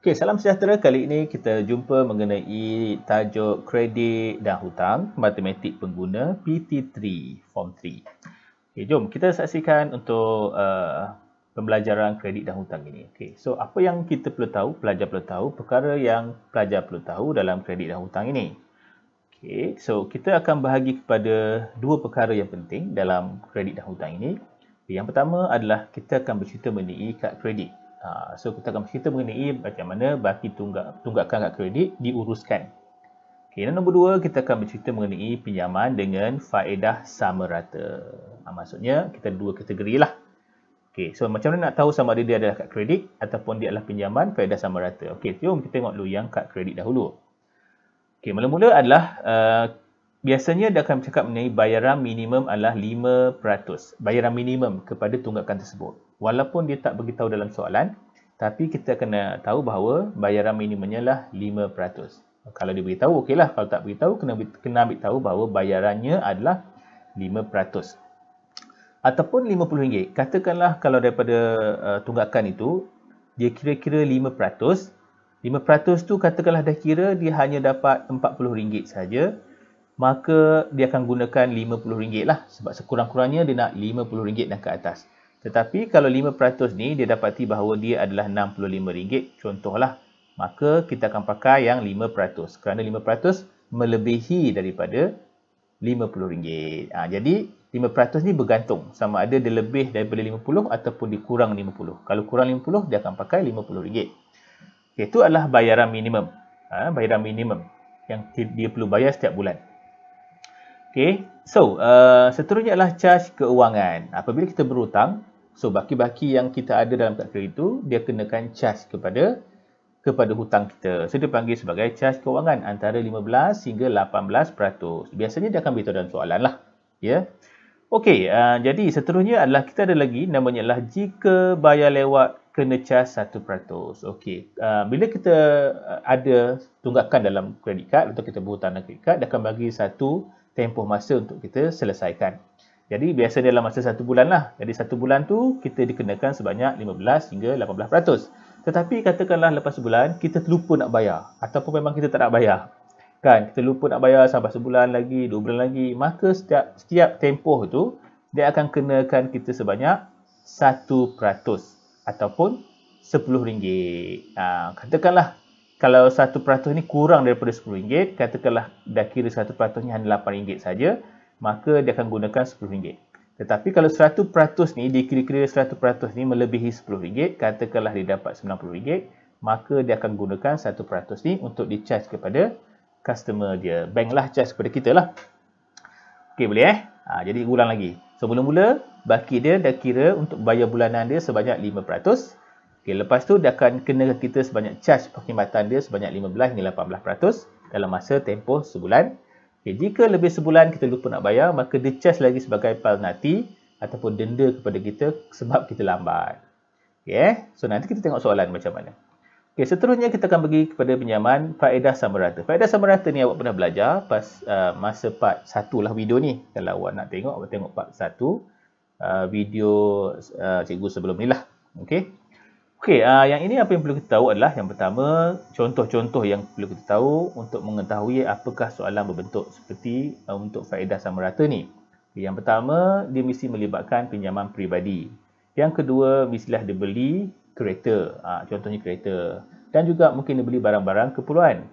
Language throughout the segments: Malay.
Okey, salam sejahtera. Kali ini kita jumpa mengenai tajuk kredit dan hutang matematik pengguna PT3 Form 3. Okey, jom kita saksikan untuk pembelajaran kredit dan hutang ini. Okey, so apa yang kita perlu tahu, pelajar perlu tahu, perkara yang pelajar perlu tahu dalam kredit dan hutang ini. Okey, so kita akan bahagi kepada dua perkara yang penting dalam kredit dan hutang ini. Yang pertama adalah kita akan bercerita mengenai kad kredit. So kita akan bercerita mengenai macam mana baki tunggakan kad kredit diuruskan. Okay, dan nombor dua, kita akan bercerita mengenai pinjaman dengan faedah sama rata. Maksudnya kita ada dua kategori lah. Okay, so macam mana nak tahu sama ada dia adalah kad kredit ataupun dia adalah pinjaman faedah sama rata. Okay, jom kita tengok dulu yang kad kredit dahulu. Okay, mula-mula adalah biasanya dia akan bercakap mengenai bayaran minimum adalah 5%. Bayaran minimum kepada tunggakan tersebut. Walaupun dia tak beritahu dalam soalan, tapi kita kena tahu bahawa bayaran minimumnya lah 5%. Kalau dia beritahu, okeylah. Kalau tak beritahu, kena ambil tahu bahawa bayarannya adalah 5%. Ataupun RM50. Katakanlah kalau daripada tunggakan itu, dia kira-kira 5%. 5% tu katakanlah dah kira dia hanya dapat RM40 saja, maka dia akan gunakan RM50 lah. Sebab sekurang-kurangnya dia nak RM50 dan ke atas. Tetapi kalau 5% ni dia dapati bahawa dia adalah RM65, contohlah, maka kita akan pakai yang 5%. Kerana 5% melebihi daripada RM50. Jadi 5% ni bergantung sama ada dia lebih daripada 50 ataupun dia kurang 50. Kalau kurang 50, dia akan pakai RM50. Okay, itu adalah bayaran minimum. Bayaran minimum yang dia perlu bayar setiap bulan. Okay, so seterusnya adalah caj keuangan. Apabila kita berhutang, so baki-baki yang kita ada dalam kad kredit itu, dia kenakan caj kepada hutang kita. So dia panggil sebagai caj keuangan antara 15 hingga 18%. Biasanya dia akan beritahu dalam soalan lah. Ya. Okey, jadi seterusnya adalah kita ada lagi namanya adalah jika bayar lewat kena caj 1%. Okey, bila kita ada tunggakan dalam kredit kad atau kita berhutang dalam kredit kad, dia akan bagi satu tempoh masa untuk kita selesaikan. Jadi biasa dalam masa 1 bulan lah. Jadi 1 bulan tu kita dikenakan sebanyak 15 hingga 18%. Tetapi katakanlah lepas sebulan kita terlupa nak bayar ataupun memang kita tak nak bayar. Kan, kita lupa nak bayar sampai sebulan lagi, 2 bulan lagi, maka setiap tempoh tu dia akan kenakan kita sebanyak 1% ataupun RM10. Katakanlah kalau 1% ni kurang daripada RM10, katakanlah dah kira 1% ni hanya RM8 saja, maka dia akan gunakan RM10. Tetapi kalau 100% ni, dikira-kira 100% ni melebihi RM10, katakanlah dia dapat RM90, maka dia akan gunakan 1% ni untuk di-charge kepada customer dia. Bank lah charge kepada kita lah. Okey, boleh jadi ulang lagi. So, mula-mula baki dia dah kira untuk bayar bulanan dia sebanyak 5%. Okay, lepas tu dia akan kenakan kita sebanyak charge perkhidmatan dia sebanyak 15 hingga 18% dalam masa tempoh sebulan. Okay, jika lebih sebulan kita lupa nak bayar, maka dia charge lagi sebagai penalti ataupun denda kepada kita sebab kita lambat. Okay, so nanti kita tengok soalan macam mana. Okay, seterusnya kita akan pergi kepada pinjaman faedah sama rata. Faedah sama rata ni awak pernah belajar pas masa part 1 lah video ni. Kalau awak nak tengok, awak tengok part 1 video cikgu sebelum ni lah. Okay. Okey, yang ini apa yang perlu kita tahu adalah yang pertama, contoh-contoh yang perlu kita tahu untuk mengetahui apakah soalan berbentuk seperti untuk faedah sama rata ni. Yang pertama, dia mesti melibatkan pinjaman peribadi. Yang kedua, mestilah dia beli kereta, contohnya kereta. Dan juga mungkin dia beli barang-barang keperluan,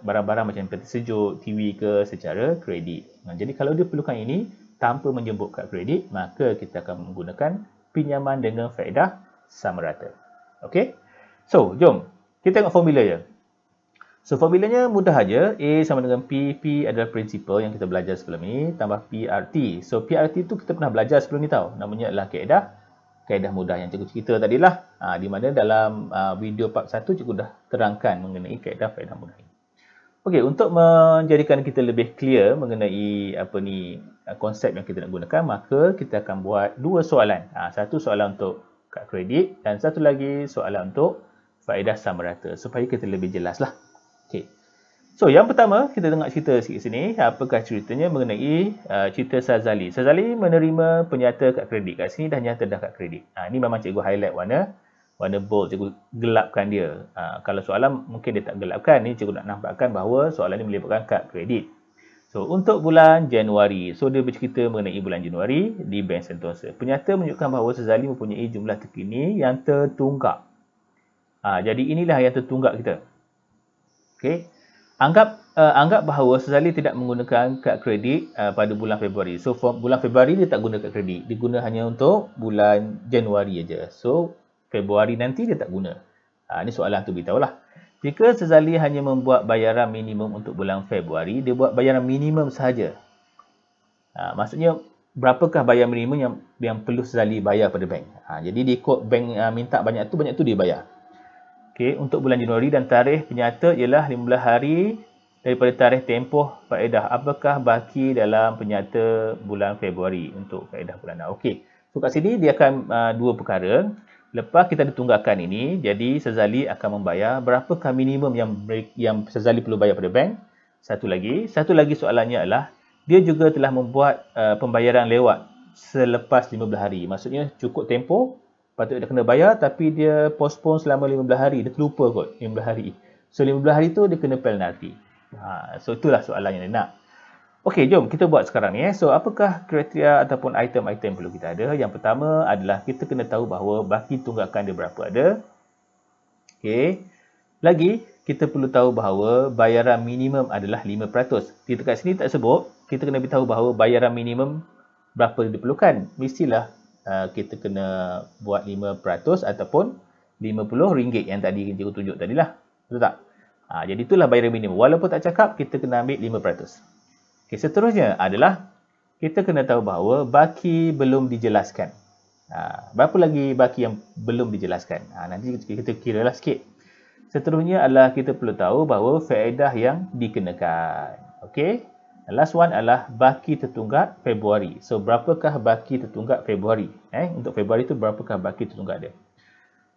barang-barang macam peti sejuk, TV ke secara kredit. Jadi kalau dia perlukan ini tanpa menjemput kad kredit, maka kita akan menggunakan pinjaman dengan faedah sama rata. Okey. So, jom kita tengok formula dia. So, formulanya mudah aja. A sama dengan P. P adalah prinsipal yang kita belajar sebelum ini. Tambah PRT. So, PRT tu kita pernah belajar sebelum ni tau. Namanya adalah kaedah mudah yang cikgu cerita tadi lah. Di mana dalam video part 1 cikgu dah terangkan mengenai kaedah faedah mudah ini. Okey, untuk menjadikan kita lebih clear mengenai konsep yang kita nak gunakan, maka kita akan buat dua soalan. Satu soalan untuk kad kredit dan satu lagi soalan untuk faedah sama rata supaya kita lebih jelas lah. Okay. So, yang pertama kita tengok cerita sikit sini. Apakah ceritanya mengenai cerita Sazali. Sazali menerima penyata kad kredit. Kat sini dah nyata dah kad kredit. Ini memang cikgu highlight warna warna bold, cikgu gelapkan dia. Kalau soalan mungkin dia tak gelapkan, ni cikgu nak nampakkan bahawa soalan ni melibatkan kad kredit. So, untuk bulan Januari, so dia bercerita mengenai bulan Januari di Bank Sentosa. Penyata menunjukkan bahawa Sazali mempunyai jumlah terkini yang tertunggak. Jadi inilah yang tertunggak kita. Okey. Anggap bahawa Sazali tidak menggunakan kad kredit pada bulan Februari. So, bulan Februari dia tak guna kad kredit. Dia guna hanya untuk bulan Januari aja. So, Februari nanti dia tak guna. Ini soalan tu beritahulah. Jika Sazali hanya membuat bayaran minimum untuk bulan Februari, dia buat bayaran minimum sahaja. Maksudnya, berapakah bayaran minimum yang perlu Sazali bayar pada bank? Jadi, dia ikut bank minta banyak tu dia bayar. Okay, untuk bulan Januari dan tarikh penyata ialah 15 hari daripada tarikh tempoh faedah. Apakah baki dalam penyata bulan Februari untuk faedah bulanan? Okey, so kat sini dia akan dua perkara. Lepas kita ditunggakan ini, jadi Sazali akan membayar berapakah minimum yang Sazali perlu bayar pada bank. Satu lagi soalannya adalah dia juga telah membuat pembayaran lewat selepas 15 hari. Maksudnya cukup tempoh, patut dia kena bayar tapi dia postpone selama 15 hari. Dia terlupa kot 15 hari. So 15 hari tu dia kena penalti. So itulah soalan yang dia nak. Okey, jom kita buat sekarang ni. So, apakah kriteria ataupun item-item perlu kita ada? Yang pertama adalah kita kena tahu bahawa baki tunggakan dia berapa ada. Okey. Lagi, kita perlu tahu bahawa bayaran minimum adalah 5%. Di dekat sini tak sebut, kita kena beritahu bahawa bayaran minimum berapa diperlukan. Mestilah kita kena buat 5% ataupun RM50 yang tadi cikgu tunjuk tadilah. Betul tak? Jadi itulah bayaran minimum. Walaupun tak cakap, kita kena ambil 5%. Okay, seterusnya adalah kita kena tahu bahawa baki belum dijelaskan. Berapa lagi baki yang belum dijelaskan? Nanti kita kiralah sikit. Seterusnya adalah kita perlu tahu bahawa faedah yang dikenakan. Okey. Last one adalah baki tertunggak Februari. So, berapakah baki tertunggak Februari? Untuk Februari tu berapakah baki tertunggak dia?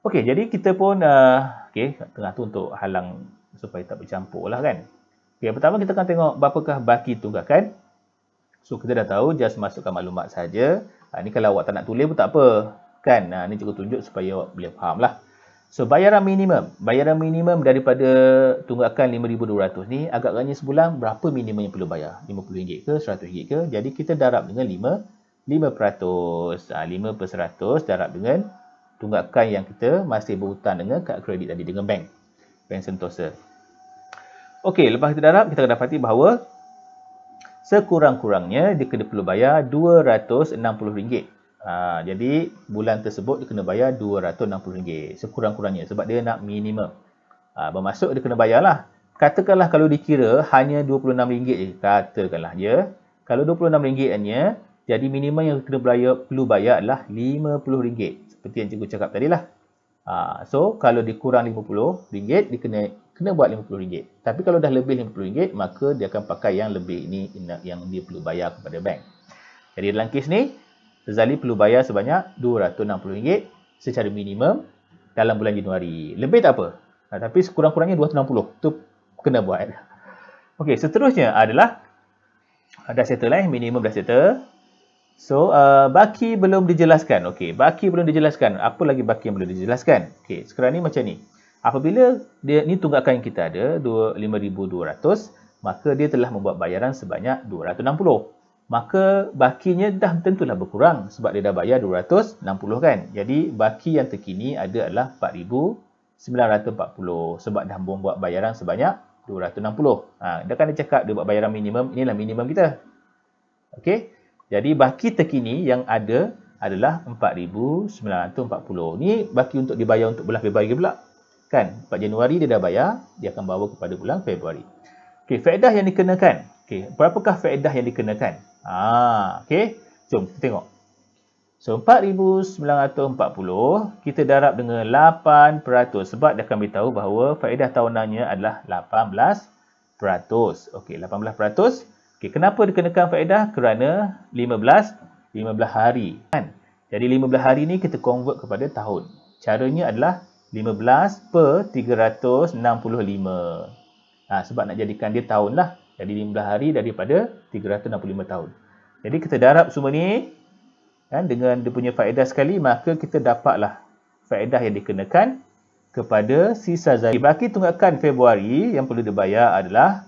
Okey, jadi kita pun tengah tu untuk halang supaya tak bercampur lah kan. Okay, yang pertama kita akan tengok berapakah baki tunggakan. So, kita dah tahu, just masukkan maklumat saja. Ni kalau awak tak nak tulis pun tak apa. Kan? Ni cikgu tunjuk supaya awak boleh faham lah. So, bayaran minimum. Bayaran minimum daripada tunggakan RM5,200 ni, agaknya sebulan berapa minimum yang perlu bayar? RM50 ke? RM100 ke? Jadi, kita darab dengan 5%. 5% darab dengan tunggakan yang kita masih berhutang dengan kad kredit tadi, dengan bank Sentosa. Okey, lepas kita darab, kita akan dapati bahawa sekurang-kurangnya dia kena perlu bayar RM260. Jadi, bulan tersebut dia kena bayar RM260. Sekurang-kurangnya sebab dia nak minimum. Bermaksud dia kena bayarlah. Katakanlah kalau dikira hanya RM26 je. Katakanlah je. Kalau RM26 hanya, jadi minimum yang kena perlu bayar adalah RM50. Seperti yang cikgu cakap tadilah. So, kalau dikurang RM50, dia kena buat RM50. Tapi kalau dah lebih RM50, maka dia akan pakai yang lebih ini yang dia perlu bayar kepada bank. Jadi dalam kes ni, Sazali perlu bayar sebanyak RM260 secara minimum dalam bulan Januari. Lebih tak apa. Tapi sekurang-kurangnya RM260. Tu kena buat. Okey, seterusnya adalah dah settle minimum dah settle. So, baki belum dijelaskan. Okey, baki belum dijelaskan. Apa lagi baki yang belum dijelaskan? Okey, sekarang ni macam ni. Apabila ni tunggakan yang kita ada, RM5,200, maka dia telah membuat bayaran sebanyak RM260. Maka bakinya dah tentulah berkurang sebab dia dah bayar RM260 kan. Jadi, baki yang terkini adalah RM4,940 sebab dah membuat bayaran sebanyak RM260. Dah kan dia cakap dia buat bayaran minimum, inilah minimum kita. Okey. Jadi, baki terkini yang ada adalah RM4,940. Ni baki untuk dibayar untuk bulan Februari pula. Kan? 4 Januari dia dah bayar, dia akan bawa kepada bulan Februari. Okey, faedah yang dikenakan. Okey, berapakah faedah yang dikenakan? Okey, jom kita tengok. So, 4,940 kita darab dengan 8% sebab dia akan beritahu bahawa faedah tahunannya adalah 18%. Okey, 18%. Okey, kenapa dikenakan faedah? Kerana 15 hari. Kan? Jadi, 15 hari ni kita convert kepada tahun. Caranya adalah 15/365. Sebab nak jadikan dia tahun lah. Jadi 15 hari daripada 365 tahun. Jadi kita darab semua ni kan, dengan dia punya faedah sekali, maka kita dapatlah faedah yang dikenakan kepada sisa zakat. Baki tunggakan Februari yang perlu dibayar adalah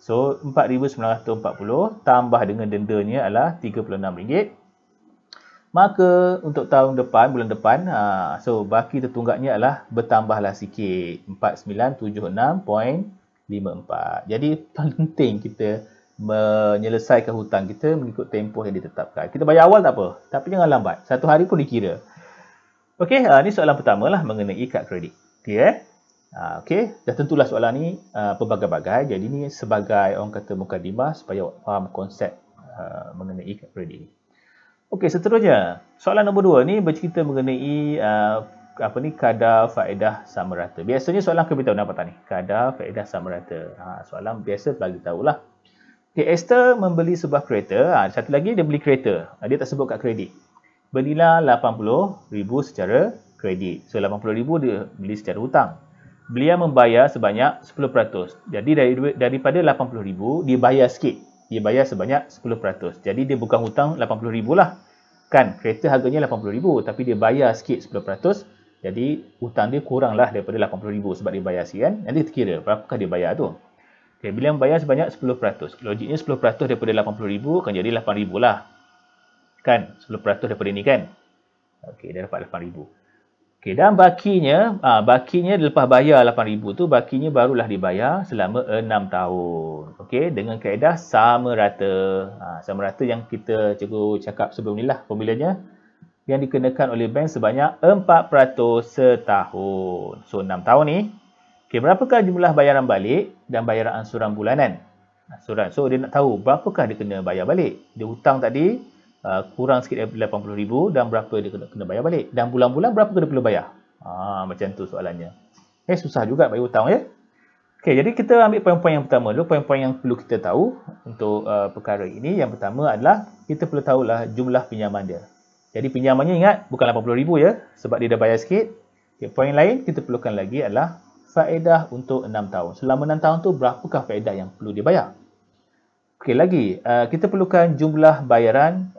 RM4,940 tambah dengan dendanya adalah RM36. Maka untuk tahun depan, bulan depan, baki tertunggaknya adalah bertambahlah sikit, 4976.54. Jadi penting kita menyelesaikan hutang kita mengikut tempoh yang ditetapkan. Kita bayar awal tak apa, tapi jangan lambat. 1 hari pun dikira. Okey, ini soalan pertama lah mengenai kad kredit. Okey, okey, dah tentulah soalan ni berbagai-bagai. Jadi ni sebagai orang kata mukadimah supaya awak faham konsep mengenai kad kredit ni. Okey, seterusnya, soalan nombor 2 ni bercerita mengenai kadar faedah sama rata. Biasanya soalan akan beritahu apa ni? Kadar faedah sama rata. Soalan biasa bagi tahulah. Okey, Esther membeli sebuah kereta. Satu lagi dia beli kereta. Dia tak sebut kad kredit. Bernilai RM80,000 secara kredit. So RM80,000 dia beli secara hutang. Beliau membayar sebanyak 10%. Jadi daripada RM80,000 dia bayar sikit. Dia bayar sebanyak 10%. Jadi dia bukan hutang RM80,000 lah. Kan kereta harganya RM80,000 tapi dia bayar sikit 10%. Jadi hutang dia kuranglah daripada RM80,000 sebab dia bayar sikit kan. Nanti terkira berapakah dia bayar tu. Okay, bila bayar sebanyak 10%. Logiknya 10% daripada RM80,000 akan jadi RM8,000 lah. Kan 10% daripada ni kan. Okey, dia dapat RM8,000. Okey, dan bakinya lepas bayar RM8,000 tu, bakinya barulah dibayar selama 6 tahun. Okey, dengan kaedah sama rata. Sama rata yang cikgu cakap sebelum ni lah formulanya. Yang dikenakan oleh bank sebanyak 4% setahun. So, 6 tahun ni. Okey, berapakah jumlah bayaran balik dan bayaran ansuran bulanan? So, dia nak tahu berapakah dia kena bayar balik. Dia hutang tadi, kurang sikit daripada RM80,000 dan berapa dia kena bayar balik. Dan bulan-bulan berapa dia perlu bayar? Macam tu soalannya. Susah juga bayar hutang ya. Okey, jadi kita ambil poin-poin yang pertama dulu. Poin-poin yang perlu kita tahu untuk perkara ini. Yang pertama adalah kita perlu tahulah jumlah pinjaman dia. Jadi pinjamannya ingat bukan RM80,000 ya. Sebab dia dah bayar sikit. Okay, poin lain kita perlukan lagi adalah faedah untuk 6 tahun. Selama 6 tahun tu berapakah faedah yang perlu dibayar? Okey, lagi kita perlukan jumlah bayaran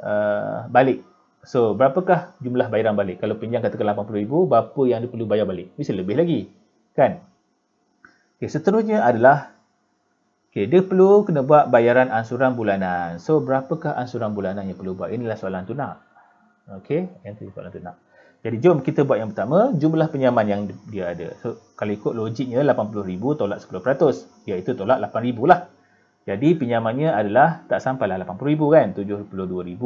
balik. So, berapakah jumlah bayaran balik? Kalau pinjam katakan RM80,000, berapa yang dia perlu bayar balik? Mesti lebih lagi. Kan? Okey, seterusnya adalah dia perlu kena buat bayaran ansuran bulanan. So, berapakah ansuran bulanan yang perlu buat? Inilah soalan tunak. Okey, yang tu soalan tunak. Jadi, jom kita buat yang pertama, jumlah pinjaman yang dia ada. So, kalau ikut logiknya RM80,000 tolak 10%, iaitu tolak RM8,000 lah. Jadi pinjamannya adalah tak sampailah RM80,000 kan, RM72,000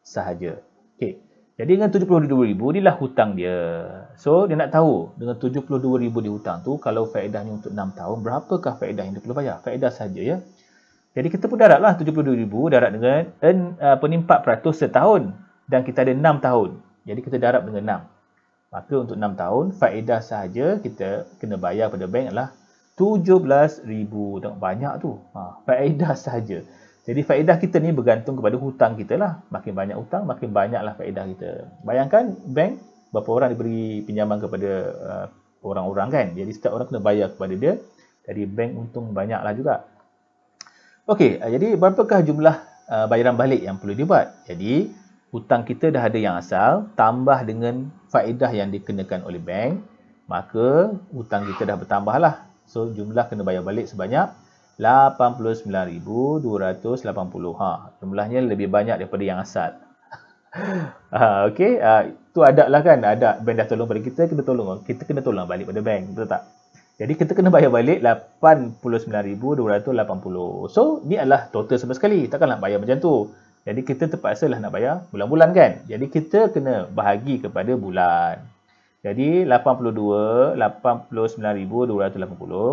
sahaja. Okey. Jadi dengan RM72,000 inilah hutang dia. So dia nak tahu dengan RM72,000 di hutang tu kalau faedahnya untuk 6 tahun berapakah faedah yang dia perlu bayar? Faedah sahaja ya. Jadi kita pun darablah RM72,000 darab dengan 4% setahun dan kita ada 6 tahun. Jadi kita darab dengan 6. Maka untuk 6 tahun faedah sahaja kita kena bayar pada bank adalah RM17,000. Tengok banyak tu. Faedah sahaja. Jadi faedah kita ni bergantung kepada hutang kita lah. Makin banyak hutang, makin banyaklah faedah kita. Bayangkan bank berapa orang diberi pinjaman kepada orang-orang kan. Jadi setiap orang kena bayar kepada dia. Jadi bank untung banyaklah juga. Okey, jadi berapakah jumlah bayaran balik yang perlu dibuat? Jadi hutang kita dah ada yang asal tambah dengan faedah yang dikenakan oleh bank. Maka hutang kita dah bertambah lah. So, jumlah kena bayar balik sebanyak RM89,280. Jumlahnya lebih banyak daripada yang asal. Okey, tu ada lah kan. Ada bank dah tolong pada kita, kita kena tolong balik pada bank. Betul tak? Jadi, kita kena bayar balik RM89,280. So, ni adalah total sama sekali. Takkan nak bayar macam tu. Jadi, kita terpaksa lah nak bayar bulan-bulan kan. Jadi, kita kena bahagi kepada bulan. Jadi 89,280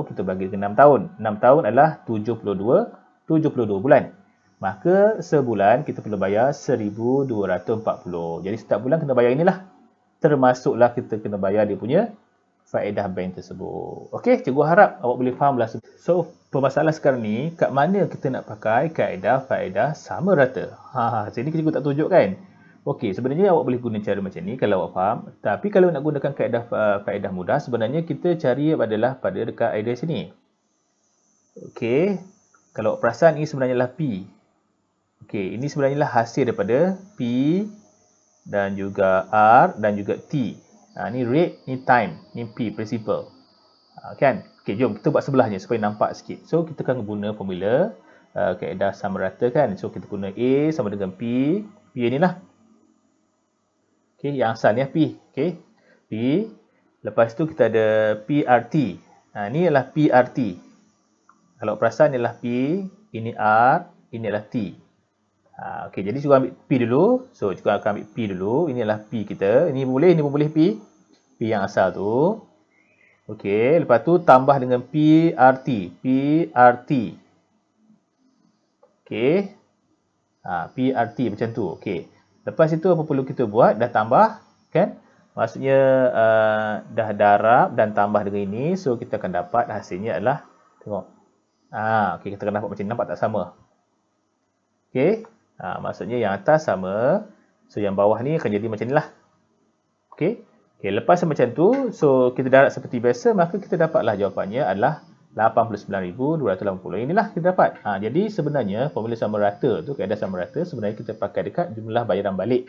kita bagi dengan 6 tahun. 6 tahun adalah 72 bulan. Maka sebulan kita perlu bayar 1,240. Jadi setiap bulan kena bayar inilah. Termasuklah kita kena bayar dia punya faedah bank tersebut. Okey, cikgu harap awak boleh fahamlah. So, permasalahan sekarang ni kat mana kita nak pakai kaedah faedah sama rata? Sini cikgu tak tunjuk kan? Okey, sebenarnya awak boleh guna cara macam ni kalau awak faham. Tapi kalau nak gunakan kaedah faedah mudah, sebenarnya kita cari adalah pada dekat idea sini. Okey, kalau awak perasan ini sebenarnya adalah P. Okey, ini sebenarnya adalah hasil daripada P dan juga R dan juga T. Ni rate, ni time, ni P, principal. Kan? Okey, jom kita buat sebelahnya supaya nampak sikit. So, kita akan guna formula kaedah sama rata kan. So, kita guna A sama dengan P. P ni lah. Okey, yang asal ni lah P. Okey, P. Lepas tu kita ada PRT. Ni adalah PRT. Kalau perasan ni adalah P, ini R, ini adalah T. Okey, jadi cuba ambil P dulu. So, cuba akan ambil P dulu. Ini adalah P kita. Ini pun boleh P. P yang asal tu. Okey, lepas tu tambah dengan PRT. PRT. Okey. PRT macam tu. Okey. Lepas itu apa perlu kita buat? Dah tambah, kan? Maksudnya dah darab dan tambah dengan ini. So, kita akan dapat hasilnya adalah, tengok. Okey, kita akan dapat macam ni. Nampak tak sama? Okey. Maksudnya yang atas sama. So, yang bawah ni akan jadi macam ni lah. Okey. Okey, lepas macam tu, so kita darab seperti biasa, maka kita dapatlah jawapannya adalah 89,280. Inilah kita dapat. Jadi sebenarnya formula sama rata tu, kaedah sama rata, sebenarnya kita pakai dekat jumlah bayaran balik.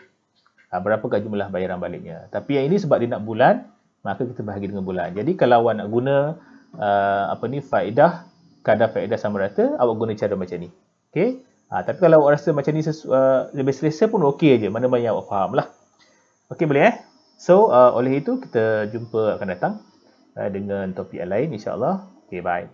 Berapakah jumlah bayaran baliknya? Tapi yang ini sebab dia nak bulan, maka kita bahagi dengan bulan. Jadi kalau awak nak guna faedah, kadar faedah sama rata, awak guna cara macam ni. Okey. Tapi kalau awak rasa macam ni lebih selesa pun okey je. Mana-mana yang awak faham lah. Okey, boleh So, oleh itu kita jumpa akan datang dengan topik yang lain insya-Allah. Okey, bye.